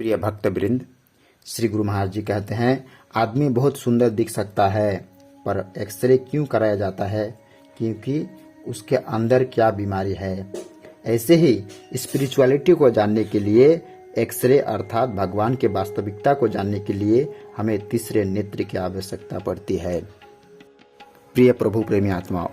प्रिय भक्त वृंद, श्री गुरु महाराज जी कहते हैं, आदमी बहुत सुंदर दिख सकता है, पर एक्सरे क्यों कराया जाता है? क्योंकि उसके अंदर क्या बीमारी है। ऐसे ही स्पिरिचुअलिटी को जानने के लिए, एक्सरे अर्थात भगवान के वास्तविकता को जानने के लिए हमें तीसरे नेत्र की आवश्यकता पड़ती है। प्रिय प्रभु प्रेमी आत्माओं,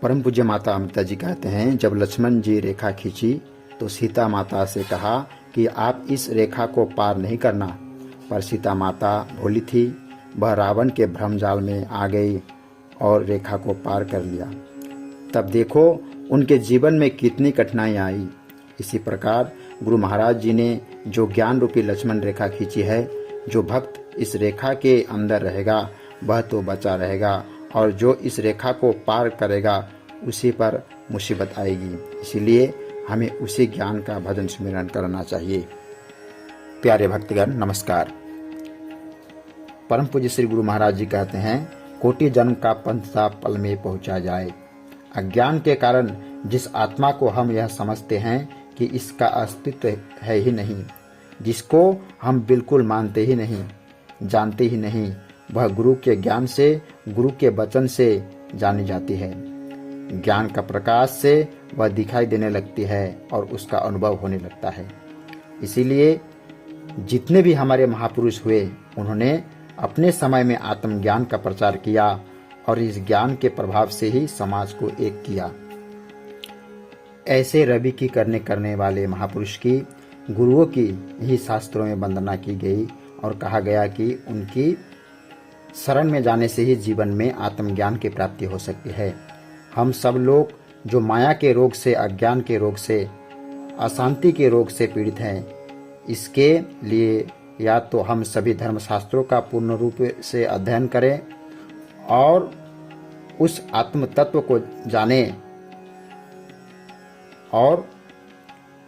परम पूज्य माता अमृता जी कहते हैं, जब लक्ष्मण जी रेखा खींची तो सीता माता से कहा कि आप इस रेखा को पार नहीं करना, पर सीता माता भोली थी, वह रावण के भ्रमजाल में आ गई और रेखा को पार कर लिया। तब देखो उनके जीवन में कितनी कठिनाई आई। इसी प्रकार गुरु महाराज जी ने जो ज्ञान रूपी लक्ष्मण रेखा खींची है, जो भक्त इस रेखा के अंदर रहेगा वह तो बचा रहेगा, और जो इस रेखा को पार करेगा उसी पर मुसीबत आएगी। इसीलिए हमें उसी ज्ञान का भजन स्मरण करना चाहिए। प्यारे भक्तगण नमस्कार। परम पूज्य श्री गुरु महाराज जी कहते हैं, कोटि जन्म का पंथता पल में पहुंचा जाए। अज्ञान के कारण जिस आत्मा को हम यह समझते हैं कि इसका अस्तित्व है ही नहीं, जिसको हम बिल्कुल मानते ही नहीं, जानते ही नहीं, वह गुरु के ज्ञान से, गुरु के वचन से जानी जाती है। ज्ञान का प्रकाश से वह दिखाई देने लगती है और उसका अनुभव होने लगता है। इसीलिए जितने भी हमारे महापुरुष हुए, उन्होंने अपने समय में आत्मज्ञान का प्रचार किया और इस ज्ञान के प्रभाव से ही समाज को एक किया। ऐसे रवि की करने वाले महापुरुष की, गुरुओं की ही शास्त्रों में वंदना की गई और कहा गया कि उनकी शरण में जाने से ही जीवन में आत्मज्ञान की प्राप्ति हो सकती है। हम सब लोग जो माया के रोग से, अज्ञान के रोग से, अशांति के रोग से पीड़ित हैं, इसके लिए या तो हम सभी धर्मशास्त्रों का पूर्ण रूप से अध्ययन करें और उस आत्म तत्व को जानें और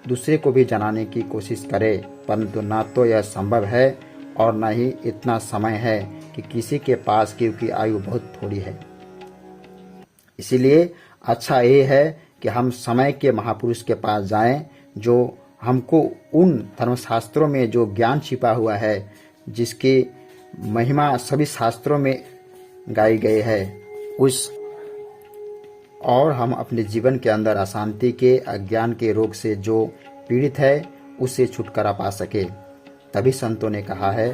दूसरे को भी जनाने की कोशिश करें, परंतु ना तो यह संभव है और न ही इतना समय है कि किसी के पास, क्योंकि आयु बहुत थोड़ी है। इसीलिए अच्छा ये है कि हम समय के महापुरुष के पास जाएं, जो हमको उन धर्मशास्त्रों में जो ज्ञान छिपा हुआ है, जिसकी महिमा सभी शास्त्रों में गाई गई है, उस और हम अपने जीवन के अंदर अशांति के, अज्ञान के रोग से जो पीड़ित है उससे छुटकारा पा सके। तभी संतों ने कहा है,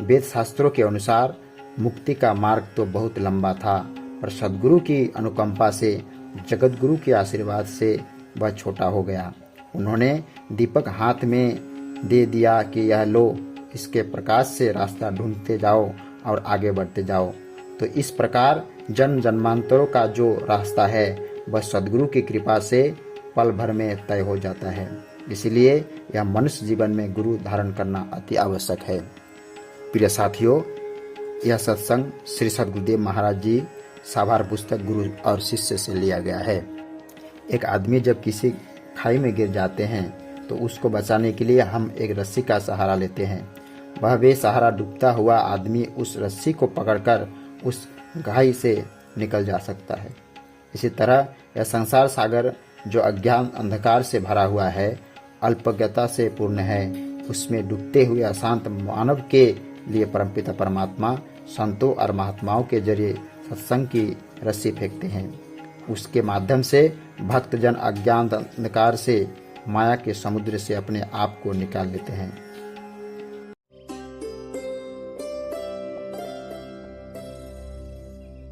वेद शास्त्रों के अनुसार मुक्ति का मार्ग तो बहुत लंबा था, पर सद्गुरु की अनुकंपा से, जगत गुरु के आशीर्वाद से वह छोटा हो गया। उन्होंने दीपक हाथ में दे दिया कि यह लो, इसके प्रकाश से रास्ता ढूंढते जाओ और आगे बढ़ते जाओ। तो इस प्रकार जन्म जन्मांतरों का जो रास्ता है वह सद्गुरु की कृपा से पल भर में तय हो जाता है। इसलिए यह मनुष्य जीवन में गुरु धारण करना अति आवश्यक है। प्रिय साथियों, यह सत्संग श्री सद्गुरुदेव महाराज जी साभार पुस्तक गुरु और शिष्य से लिया गया है। एक आदमी जब किसी खाई में गिर जाते हैं तो उसको बचाने के लिए हम एक रस्सी का सहारा लेते हैं। वह बेसहारा डूबता हुआ आदमी उस रस्सी को पकड़कर उस खाई से निकल जा सकता है। इसी तरह यह संसार सागर जो अज्ञान अंधकार से भरा हुआ है, अल्पज्ञता से पूर्ण है, उसमें डूबते हुए अशांत मानव के लिए परमपिता परमात्मा संतों और महात्माओं के जरिए सत्संग की रस्सी फेंकते हैं। उसके माध्यम से भक्तजन अज्ञान अंधकार से, माया के समुद्र से अपने आप को निकाल लेते हैं।